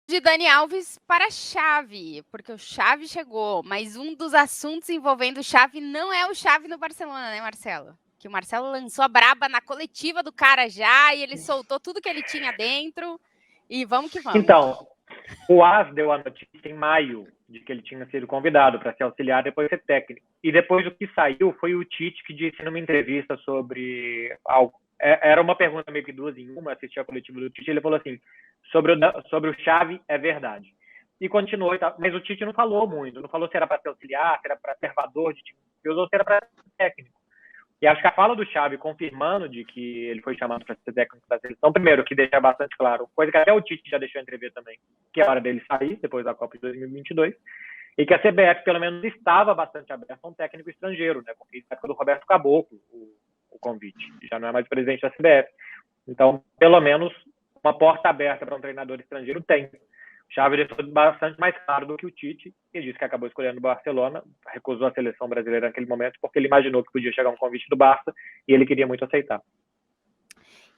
De Dani Alves para Xavi, porque o Xavi chegou, mas um dos assuntos envolvendo o Xavi não é o Xavi no Barcelona, né, Marcelo? Que o Marcelo lançou a braba na coletiva do cara já, e ele soltou tudo que ele tinha dentro, e vamos que vamos. Então, o AS deu a notícia em maio de que ele tinha sido convidado para ser auxiliar depois de ser técnico. E depois o que saiu foi o Tite que disse numa entrevista sobre algo. Era uma pergunta meio que duas em uma, assisti a coletiva do Tite, ele falou assim, sobre o Xavi é verdade. E continuou, mas o Tite não falou muito, não falou se era para ser auxiliar, se era para servador de time, ou se era para ser técnico. E acho que a fala do Xavi confirmando de que ele foi chamado para ser técnico da seleção, primeiro, que deixa bastante claro, coisa que até o Tite já deixou entrever também, que é a hora dele sair, depois da Copa de 2022, e que a CBF, pelo menos, estava bastante aberta a um técnico estrangeiro, né? Porque isso é do Roberto Caboclo, o convite, já não é mais presidente da CBF. Então, pelo menos, uma porta aberta para um treinador estrangeiro tem. O Xavi deixou bastante mais claro do que o Tite, que disse que acabou escolhendo o Barcelona, recusou a seleção brasileira naquele momento, porque ele imaginou que podia chegar um convite do Barça e ele queria muito aceitar.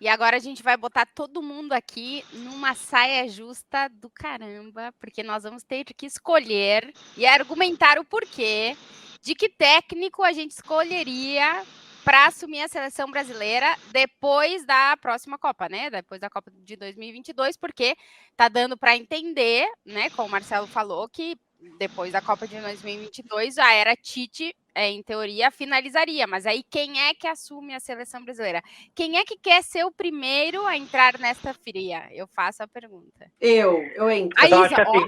E agora a gente vai botar todo mundo aqui numa saia justa do caramba, porque nós vamos ter que escolher e argumentar o porquê de que técnico a gente escolheria para assumir a seleção brasileira depois da próxima Copa, né? Depois da Copa de 2022, porque tá dando para entender, né, como o Marcelo falou, que depois da Copa de 2022 a era Tite, em teoria, finalizaria. Mas aí quem é que assume a seleção brasileira? Quem é que quer ser o primeiro a entrar nesta fria? Eu faço a pergunta. Eu entro. Então, acho que assim,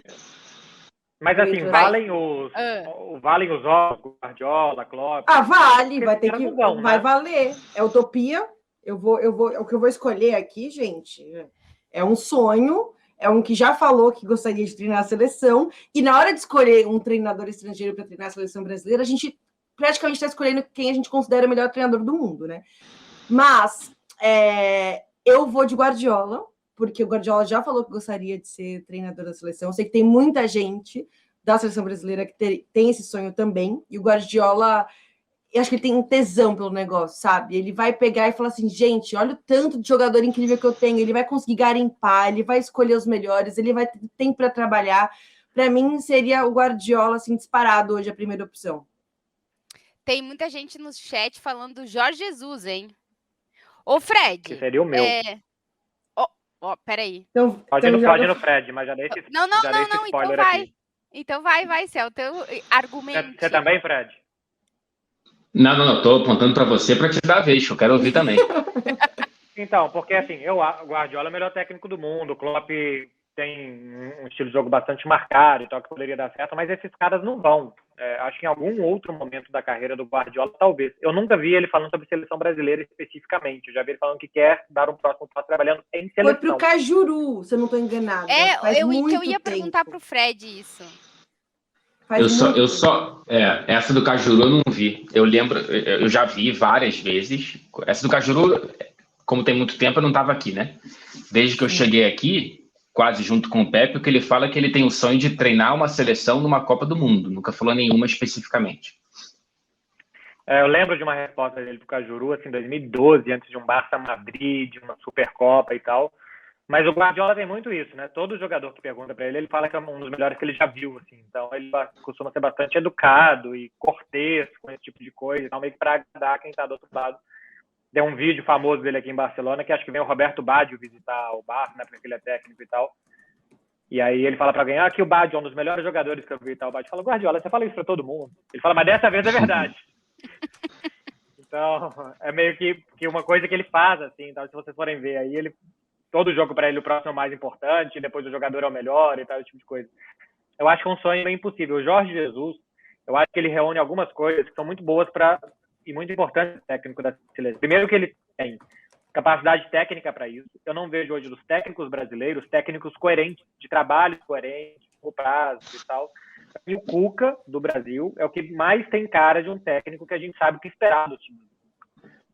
mas assim, valem os ovos, Guardiola, Klopp. Vale, vai ter que vai valer. É utopia. O que eu vou escolher aqui, gente, é um sonho, é um que já falou que gostaria de treinar a seleção, e na hora de escolher um treinador estrangeiro para treinar a seleção brasileira, a gente praticamente está escolhendo quem a gente considera o melhor treinador do mundo, né? Mas eu vou de Guardiola, porque o Guardiola já falou que gostaria de ser treinador da seleção. Eu sei que tem muita gente da seleção brasileira que tem esse sonho também, e o Guardiola, eu acho que ele tem um tesão pelo negócio, sabe? Ele vai pegar e falar assim, gente, olha o tanto de jogador incrível que eu tenho, ele vai conseguir garimpar, ele vai escolher os melhores, ele vai ter tempo para trabalhar. Para mim, seria o Guardiola, assim, disparado hoje, a primeira opção. Tem muita gente no chat falando do Jorge Jesus, hein? Ô, Fred. Que seria o meu. Peraí. Então, pode ir no Fred, mas já dei esse, não, spoiler então vai. aqui. Então vai, se é o teu argumento. Você também, Fred? Não, tô apontando para você para te dar a vez, eu quero ouvir também. Então, porque assim, o Guardiola é o melhor técnico do mundo, o Klopp tem um estilo de jogo bastante marcado, então que poderia dar certo, mas esses caras não vão. Acho que em algum outro momento da carreira do Guardiola, talvez. Eu nunca vi ele falando sobre seleção brasileira especificamente. Eu já vi ele falando que quer dar um próximo passo trabalhando em seleção. Foi pro Cajuru, se eu não estou enganado. Eu ia perguntar pro Fred isso. Essa do Cajuru eu não vi. Eu lembro, eu já vi várias vezes. Essa do Cajuru, como tem muito tempo, eu não estava aqui, né? Desde que eu cheguei aqui, quase junto com o Pepe, o que ele fala é que ele tem o sonho de treinar uma seleção numa Copa do Mundo. Nunca falou nenhuma especificamente. Eu lembro de uma resposta dele pro Cajuru, assim, em 2012, antes de um Barça Madrid, de uma Supercopa e tal. Mas o Guardiola tem muito isso, né? Todo jogador que pergunta para ele, ele fala que é um dos melhores que ele já viu, assim. Então, ele costuma ser bastante educado e cortês com esse tipo de coisa, então, meio que para agradar quem está do outro lado. Tem um vídeo famoso dele aqui em Barcelona, que acho que vem o Roberto Baggio visitar o Barça, né? Porque ele é técnico e tal. E aí ele fala para alguém, que o Baggio é um dos melhores jogadores que eu vi e tal. O Baggio fala, Guardiola, você fala isso para todo mundo. Ele fala, mas dessa vez é verdade. Então, é meio que uma coisa que ele faz, assim. Então, se vocês forem ver aí, todo jogo para ele, o próximo é o mais importante, depois o jogador é o melhor e tal, esse tipo de coisa. Eu acho que é um sonho bem impossível. O Jorge Jesus, eu acho que ele reúne algumas coisas que são muito boas e muito importantes no técnico da seleção. Primeiro que ele tem capacidade técnica para isso. Eu não vejo hoje dos técnicos brasileiros, técnicos coerentes, de trabalho coerente, com prazo e tal. E o Cuca, do Brasil, é o que mais tem cara de um técnico que a gente sabe o que esperar do time.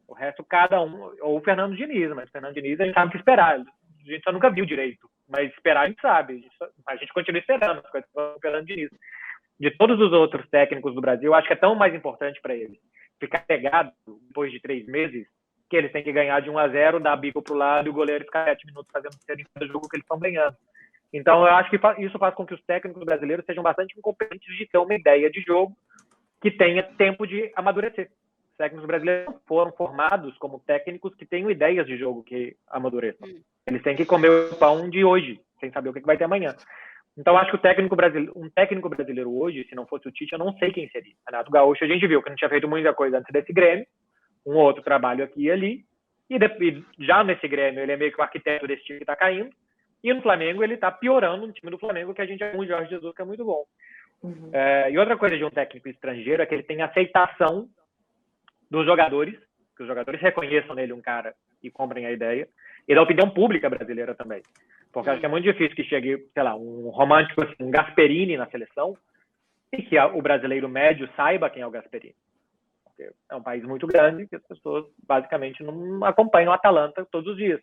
O resto, cada um, ou o Fernando Diniz, mas o Fernando Diniz a gente sabe o que esperar. A gente só nunca viu direito, mas esperar a gente sabe. A gente continua esperando o Fernando Diniz. De todos os outros técnicos do Brasil, eu acho que é tão mais importante para ele ficar pegado depois de 3 meses, que eles têm que ganhar de 1-0, dar bico pro lado e o goleiro ficar 7 minutos fazendo o jogo que eles estão ganhando. Então, eu acho que isso faz com que os técnicos brasileiros sejam bastante incompetentes de ter uma ideia de jogo que tenha tempo de amadurecer. Os técnicos brasileiros foram formados como técnicos que tenham ideias de jogo que amadureçam. Eles têm que comer o pão de hoje, sem saber o que vai ter amanhã. Então, acho que um técnico brasileiro hoje, se não fosse o Tite, eu não sei quem seria. Renato Gaúcho, a gente viu que não tinha feito muita coisa antes desse Grêmio, um outro trabalho aqui e ali, e já nesse Grêmio ele é meio que o arquiteto desse time que está caindo, e no Flamengo ele está piorando no time do Flamengo, que a gente é um Jorge Jesus, que é muito bom. E outra coisa de um técnico estrangeiro é que ele tem aceitação dos jogadores, que os jogadores reconheçam nele um cara e comprem a ideia, e da opinião pública brasileira também. Porque acho que é muito difícil que chegue, sei lá, um romântico, assim, um Gasperini na seleção, e que o brasileiro médio saiba quem é o Gasperini. Porque é um país muito grande que as pessoas basicamente não acompanham o Atalanta todos os dias.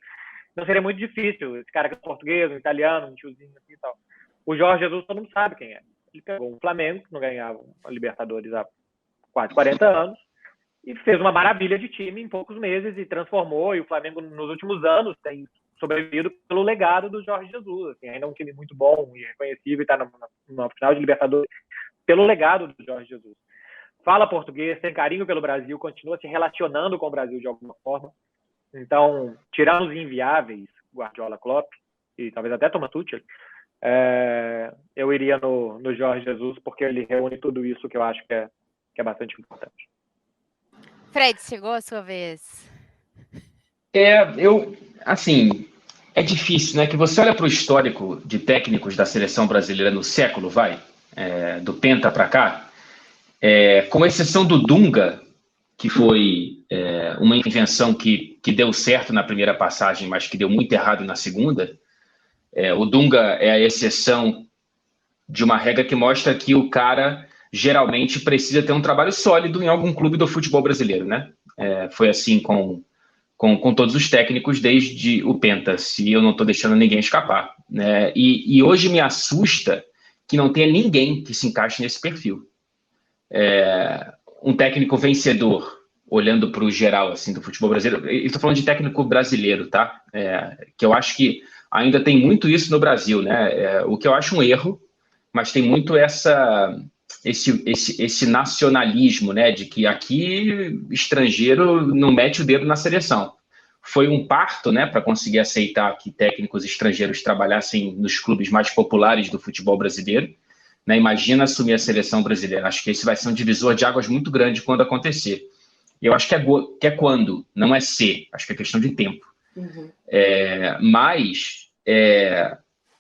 Então seria muito difícil, esse cara que é português, um italiano, um tiozinho assim e tal. O Jorge Jesus todo mundo sabe quem é. Ele pegou um Flamengo, que não ganhava a Libertadores há quase 40 anos, e fez uma maravilha de time em poucos meses e transformou, e o Flamengo nos últimos anos tem sobrevivido pelo legado do Jorge Jesus. Assim, ainda é um time muito bom e reconhecível e está no final de Libertadores pelo legado do Jorge Jesus. Fala português, tem carinho pelo Brasil, continua se relacionando com o Brasil de alguma forma. Então, tirando os inviáveis, Guardiola, Klopp e talvez até Thomas Tuchel, eu iria no Jorge Jesus, porque ele reúne tudo isso que eu acho que é bastante importante. Fred, chegou a sua vez. Assim, é difícil, né? Que você olha para o histórico de técnicos da seleção brasileira no século, do Penta para cá, com exceção do Dunga, que foi uma invenção que deu certo na primeira passagem, mas que deu muito errado na segunda. O Dunga é a exceção de uma regra que mostra que o cara geralmente precisa ter um trabalho sólido em algum clube do futebol brasileiro, né? Foi assim com todos os técnicos desde o Penta, se eu não estou deixando ninguém escapar, né? E hoje me assusta que não tenha ninguém que se encaixe nesse perfil. Um técnico vencedor, olhando para o geral assim, do futebol brasileiro, estou falando de técnico brasileiro, tá? Que eu acho que ainda tem muito isso no Brasil, né? O que eu acho um erro, mas tem muito esse nacionalismo, né? De que aqui estrangeiro não mete o dedo na seleção. Foi um parto, né? Para conseguir aceitar que técnicos estrangeiros trabalhassem nos clubes mais populares do futebol brasileiro. Né? Imagina assumir a seleção brasileira. Acho que esse vai ser um divisor de águas muito grande quando acontecer. Eu acho que é quando, não é se. Acho que é questão de tempo. Mas,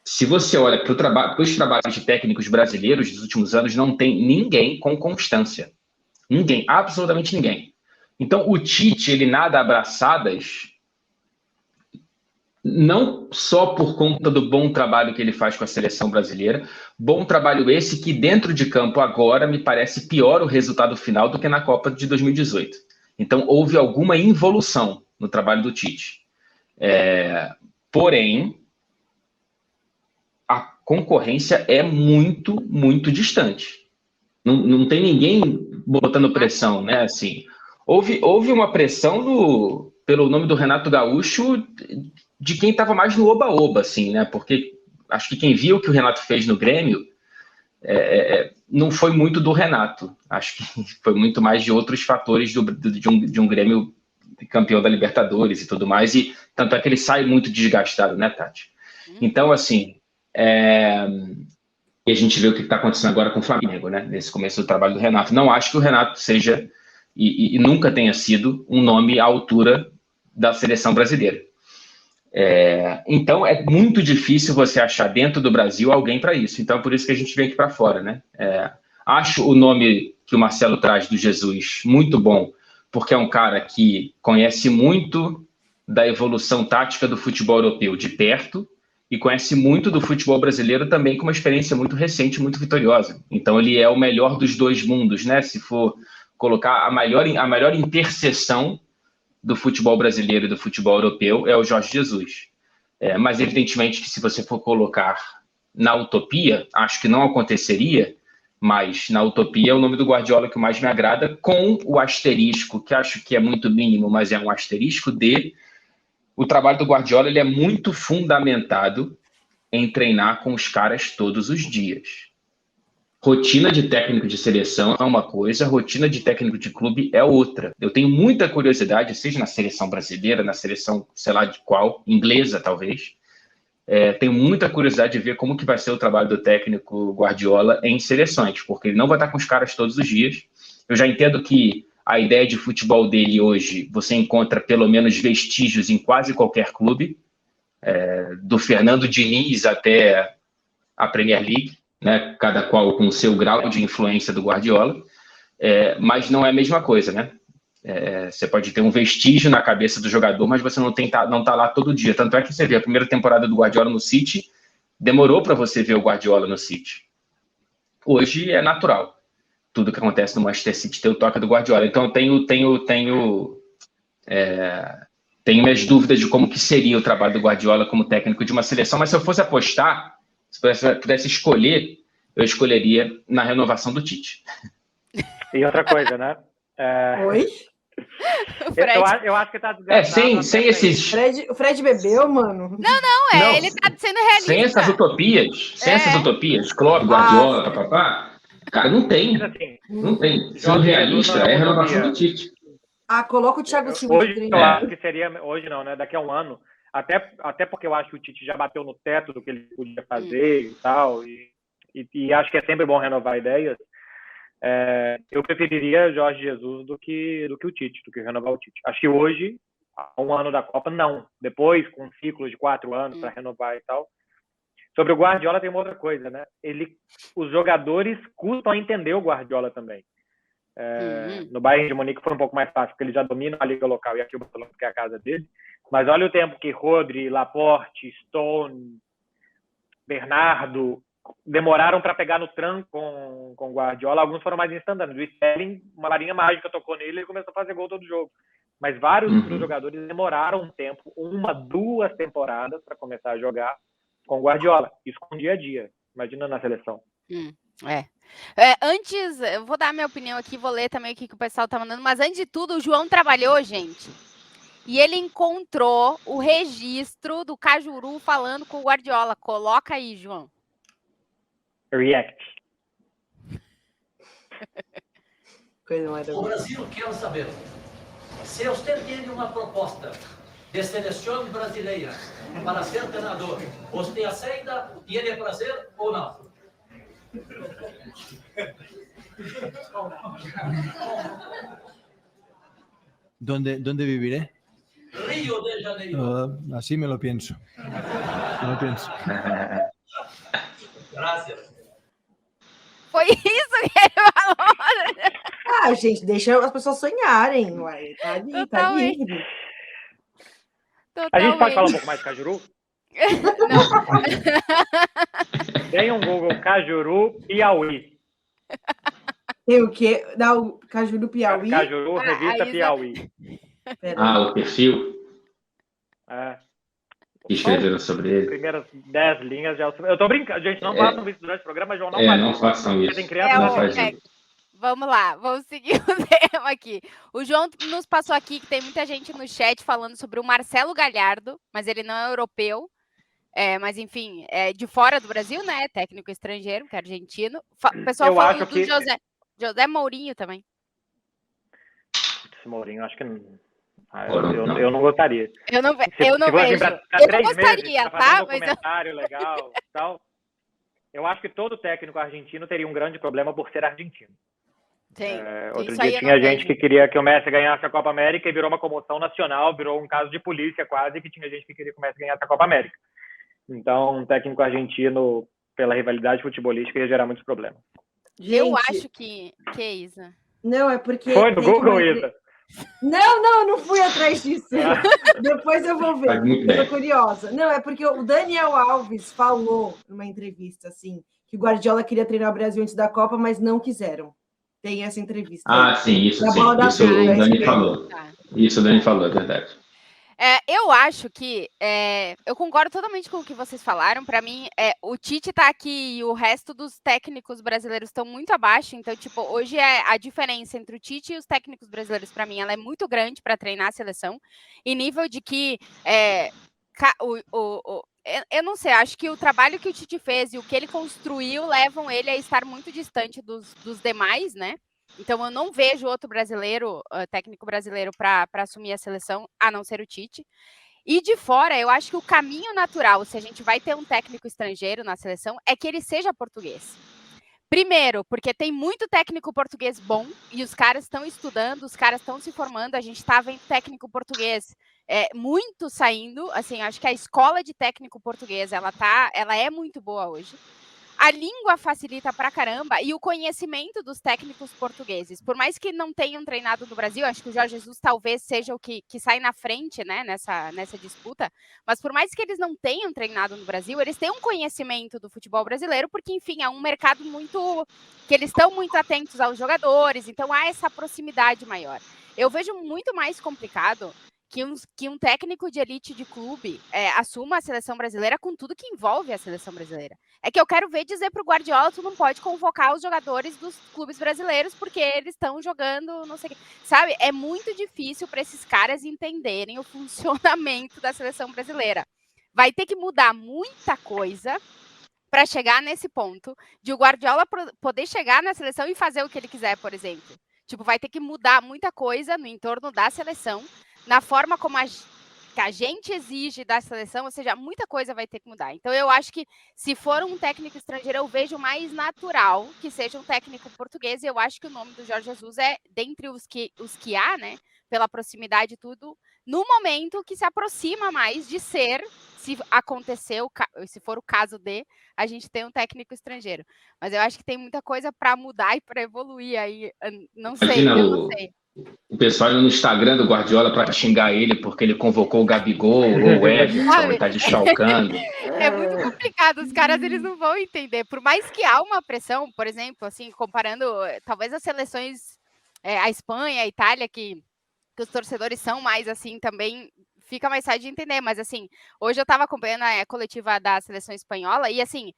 se você olha para os trabalhos de técnicos brasileiros dos últimos anos, não tem ninguém com constância. Ninguém, absolutamente ninguém. Então, o Tite, ele nada a braçadas, não só por conta do bom trabalho que ele faz com a seleção brasileira, bom trabalho esse que dentro de campo agora me parece pior o resultado final do que na Copa de 2018. Então, houve alguma involução no trabalho do Tite. Porém, a concorrência é muito, muito distante. Não tem ninguém botando pressão, né? Assim, houve uma pressão pelo nome do Renato Gaúcho de quem estava mais no oba-oba, assim, né? Porque acho que quem viu o que o Renato fez no Grêmio não foi muito do Renato. Acho que foi muito mais de outros fatores de um Grêmio campeão da Libertadores e tudo mais. E tanto é que ele sai muito desgastado, né, Tati? Então, assim, e a gente vê o que está acontecendo agora com o Flamengo, né? Nesse começo do trabalho do Renato. Não acho que o Renato seja, e nunca tenha sido, um nome à altura da seleção brasileira. Então, é muito difícil você achar dentro do Brasil alguém para isso. Então, é por isso que a gente vem aqui para fora, né? Acho o nome que o Marcelo traz do Jesus muito bom, porque é um cara que conhece muito da evolução tática do futebol europeu de perto e conhece muito do futebol brasileiro também com uma experiência muito recente, muito vitoriosa. Então, ele é o melhor dos dois mundos, né? Se for colocar a maior interseção do futebol brasileiro e do futebol europeu é o Jorge Jesus. Mas, evidentemente, que se você for colocar na utopia, acho que não aconteceria, Mas, na utopia, é o nome do Guardiola que mais me agrada, com o asterisco, que acho que é muito mínimo, mas é um asterisco o trabalho do Guardiola ele é muito fundamentado em treinar com os caras todos os dias. Rotina de técnico de seleção é uma coisa, rotina de técnico de clube é outra. Eu tenho muita curiosidade, seja na seleção brasileira, na seleção, sei lá de qual, inglesa talvez, tenho muita curiosidade de ver como que vai ser o trabalho do técnico Guardiola em seleções, porque ele não vai estar com os caras todos os dias. Eu já entendo que a ideia de futebol dele hoje, você encontra pelo menos vestígios em quase qualquer clube, do Fernando Diniz até a Premier League, né? Cada qual com o seu grau de influência do Guardiola, mas não é a mesma coisa, né? Você pode ter um vestígio na cabeça do jogador, mas você não tá lá todo dia. Tanto é que você vê a primeira temporada do Guardiola no City, demorou para você ver o Guardiola no City. Hoje é natural. Tudo que acontece no Manchester City tem o toque do Guardiola. Então eu tenho minhas dúvidas de como que seria o trabalho do Guardiola como técnico de uma seleção, mas se eu fosse apostar, se eu pudesse escolher, eu escolheria na renovação do Tite. E outra coisa, né? Oi? Eu acho que tá desgastado. Sem esses... O Fred bebeu, mano? Não, ele tá sendo realista. Sem essas utopias, Klopp, Guardiola, papapá, cara, não tem. Não tem. Sendo realista, é a renovação do Tite. Coloca o Thiago Silva. Hoje eu acho que seria... Hoje não, né? Daqui a um ano. Até porque eu acho que o Tite já bateu no teto do que ele podia fazer e tal. E acho que é sempre bom renovar ideias. Eu preferiria Jorge Jesus do que o Tite, do que renovar o Tite. Acho que hoje, a um ano da Copa, não. Depois, com um ciclo de 4 anos para renovar e tal. Sobre o Guardiola tem uma outra coisa, né? Os jogadores custam a entender o Guardiola também. No Bayern de Munique foi um pouco mais fácil, porque ele já domina a liga local e aqui o Barcelona, que é a casa dele. Mas olha o tempo que Rodri, Laporte, Stone, Bernardo demoraram para pegar no tranco com o Guardiola. Alguns foram mais instantâneos. O Sterling, uma varinha mágica tocou nele e ele começou a fazer gol todo jogo. Mas vários outros jogadores demoraram um tempo, 1, 2 temporadas para começar a jogar com o Guardiola. Isso com dia a dia. Imagina na seleção. Antes, eu vou dar minha opinião aqui, vou ler também o que o pessoal tá mandando, mas antes de tudo, o João trabalhou, gente, e ele encontrou o registro do Cajuru falando com o Guardiola. Coloca aí, João. React. O Brasil quer saber se você tem uma proposta de seleção brasileira para ser treinador, você aceita, tem prazer ou não? ¿Dónde viviré? Río de Janeiro. Así me lo pienso. Gracias. Foi isso que ele falou. Gente, deixa as pessoas sonharem. Ué. Tá livre. A gente pode falar um pouco mais de Cajuru? Não. Tem um Google Cajuru Piauí. Tem o quê? Dá o Cajuru Piauí? Cajuru, revista Piauí. O perfil? Que escreveram sobre ele. Primeiras 10 linhas já. Eu tô brincando, gente. Não façam isso durante o programa, João. Não façam isso. Tem criança, não faz isso. Vamos lá, vamos seguir o tema aqui. O João nos passou aqui que tem muita gente no chat falando sobre o Marcelo Galhardo, mas ele não é europeu. Mas, enfim, é de fora do Brasil, né? Técnico estrangeiro, que é argentino. O pessoal falando do José Mourinho também. Esse Mourinho, acho que não. Eu não gostaria. Eu não vejo. Eu não gostaria, tá? Um documentário legal e tal. Eu acho que todo técnico argentino teria um grande problema por ser argentino. Outro dia tinha gente que queria que o Messi ganhasse a Copa América e virou uma comoção nacional, virou um caso de polícia quase, que tinha gente que queria que o Messi ganhasse a Copa América. Então, um técnico argentino, pela rivalidade futebolística, ia gerar muitos problemas. Gente, eu acho que Isa. Não, é porque... Foi no Google, Isa? Não fui atrás disso. Depois eu vou ver. Eu tô curiosa. Não, é porque o Daniel Alves falou numa entrevista, assim, que o Guardiola queria treinar o Brasil antes da Copa, mas não quiseram. Tem essa entrevista. Sim, isso sim. Isso o Dani falou. Isso o Dani falou, é verdade. Eu acho que eu concordo totalmente com o que vocês falaram. Para mim, o Tite está aqui e o resto dos técnicos brasileiros estão muito abaixo. Então, tipo, hoje a diferença entre o Tite e os técnicos brasileiros, para mim, ela é muito grande para treinar a seleção. Em nível de que eu não sei, acho que o trabalho que o Tite fez e o que ele construiu levam ele a estar muito distante dos demais, né? Então, eu não vejo outro brasileiro, técnico brasileiro, para assumir a seleção, a não ser o Tite. E de fora, eu acho que o caminho natural, se a gente vai ter um técnico estrangeiro na seleção, é que ele seja português. Primeiro, porque tem muito técnico português bom e os caras estão estudando, os caras estão se formando. A gente está vendo técnico português muito saindo. Assim, acho que a escola de técnico português ela é muito boa hoje. A língua facilita pra caramba e o conhecimento dos técnicos portugueses. Por mais que não tenham treinado no Brasil, acho que o Jorge Jesus talvez seja o que sai na frente, né, nessa disputa, mas por mais que eles não tenham treinado no Brasil, eles têm um conhecimento do futebol brasileiro, porque, enfim, é um mercado muito... que eles estão muito atentos aos jogadores, então há essa proximidade maior. Eu vejo muito mais complicado que um técnico de elite de clube assuma a seleção brasileira com tudo que envolve a seleção brasileira. É que eu quero ver dizer para o Guardiola, tu não pode convocar os jogadores dos clubes brasileiros porque eles estão jogando, não sei o que. Sabe, é muito difícil para esses caras entenderem o funcionamento da seleção brasileira. Vai ter que mudar muita coisa para chegar nesse ponto de o Guardiola poder chegar na seleção e fazer o que ele quiser, por exemplo. Tipo, vai ter que mudar muita coisa no entorno da seleção, na forma como que a gente exige da seleção, ou seja, muita coisa vai ter que mudar. Então, eu acho que se for um técnico estrangeiro, eu vejo mais natural que seja um técnico português, e eu acho que o nome do Jorge Jesus é, dentre os que há, né, pela proximidade e tudo, no momento que se aproxima mais de ser, se acontecer, se for o caso de, a gente ter um técnico estrangeiro. Mas eu acho que tem muita coisa para mudar e para evoluir aí, não sei, eu não sei. O pessoal no Instagram do Guardiola para xingar ele porque ele convocou o Gabigol ou o Everton e tá desfalcando. É muito complicado, os caras eles não vão entender. Por mais que há uma pressão, por exemplo, assim, comparando talvez as seleções, a Espanha, a Itália, que os torcedores são mais assim também, fica mais fácil de entender. Mas assim, hoje eu estava acompanhando a coletiva da seleção espanhola e assim,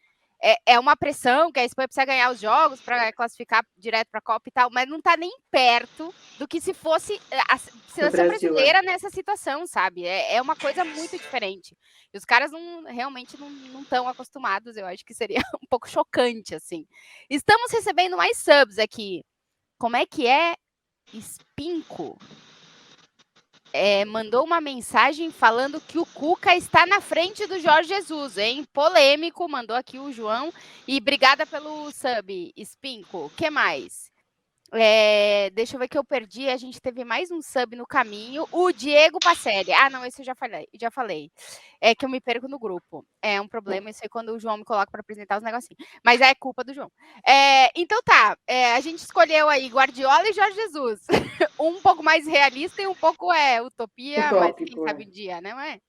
é uma pressão que a Espanha precisa ganhar os jogos para classificar direto para a Copa e tal, mas não está nem perto do que se fosse a seleção brasileira nessa situação, sabe? É uma coisa muito diferente. E os caras realmente não estão acostumados, eu acho que seria um pouco chocante, assim. Estamos recebendo mais subs aqui. Como é que é? Espinco? Mandou uma mensagem falando que o Cuca está na frente do Jorge Jesus, hein? Polêmico, mandou aqui o João. E obrigada pelo sub, Espinco. O que mais? Deixa eu ver que eu perdi. A gente teve mais um sub no caminho. O Diego Pacelli. Ah, não, esse eu já falei. É que eu me perco no grupo. É um problema isso aí quando o João me coloca para apresentar os negocinhos. Mas é culpa do João. Então tá. A gente escolheu aí Guardiola e Jorge Jesus. Um pouco mais realista e um pouco utopia, mas quem sabe um dia, né? Mas...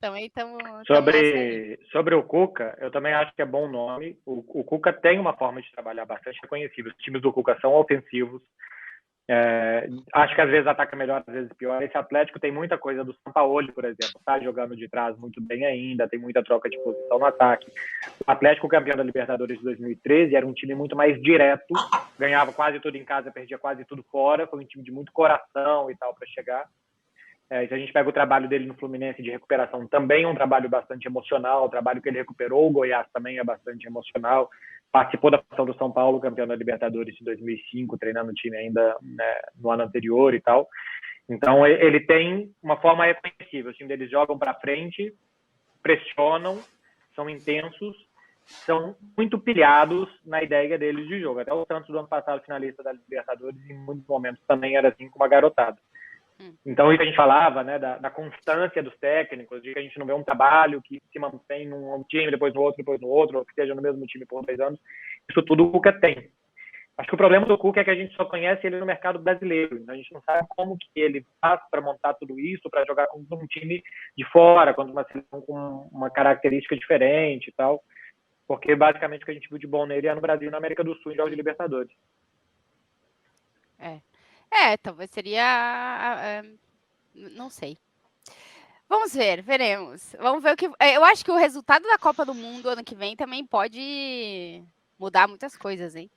Também estamos sobre o Cuca, eu também acho que é bom nome. O Cuca tem uma forma de trabalhar bastante reconhecível. Os times do Cuca são ofensivos. Acho que às vezes ataca melhor, às vezes pior. Esse Atlético tem muita coisa do Sampaoli, por exemplo. Está jogando de trás muito bem ainda, tem muita troca de posição no ataque. O Atlético, campeão da Libertadores de 2013, era um time muito mais direto. Ganhava quase tudo em casa, perdia quase tudo fora. Foi um time de muito coração e tal para chegar. Se a gente pega o trabalho dele no Fluminense de recuperação, também é um trabalho bastante emocional. O trabalho que ele recuperou o Goiás também é bastante emocional. Participou da função do São Paulo, campeão da Libertadores de 2005, treinando o time ainda, né, no ano anterior e tal. Então, ele tem uma forma reconhecível. Os times deles jogam para frente, pressionam, são intensos, são muito pilhados na ideia deles de jogo. Até o Santos do ano passado, finalista da Libertadores, em muitos momentos também era assim com uma garotada. Então, isso a gente falava, né, da constância dos técnicos, de que a gente não vê um trabalho que se mantém num time, depois no outro, ou que esteja no mesmo time por 2 anos. Isso tudo o Cuca tem. Acho que o problema do Cuca é que a gente só conhece ele no mercado brasileiro. Então a gente não sabe como que ele faz para montar tudo isso, para jogar com um time de fora, contra uma seleção com uma característica diferente e tal. Porque basicamente o que a gente viu de bom nele é no Brasil e na América do Sul em jogos de Libertadores. Talvez seria... não sei. Vamos ver, veremos. Vamos ver o que. Eu acho que o resultado da Copa do Mundo ano que vem também pode mudar muitas coisas, hein?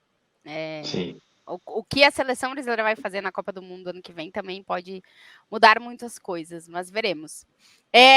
Sim. O que a seleção brasileira vai fazer na Copa do Mundo ano que vem também pode mudar muitas coisas, mas veremos.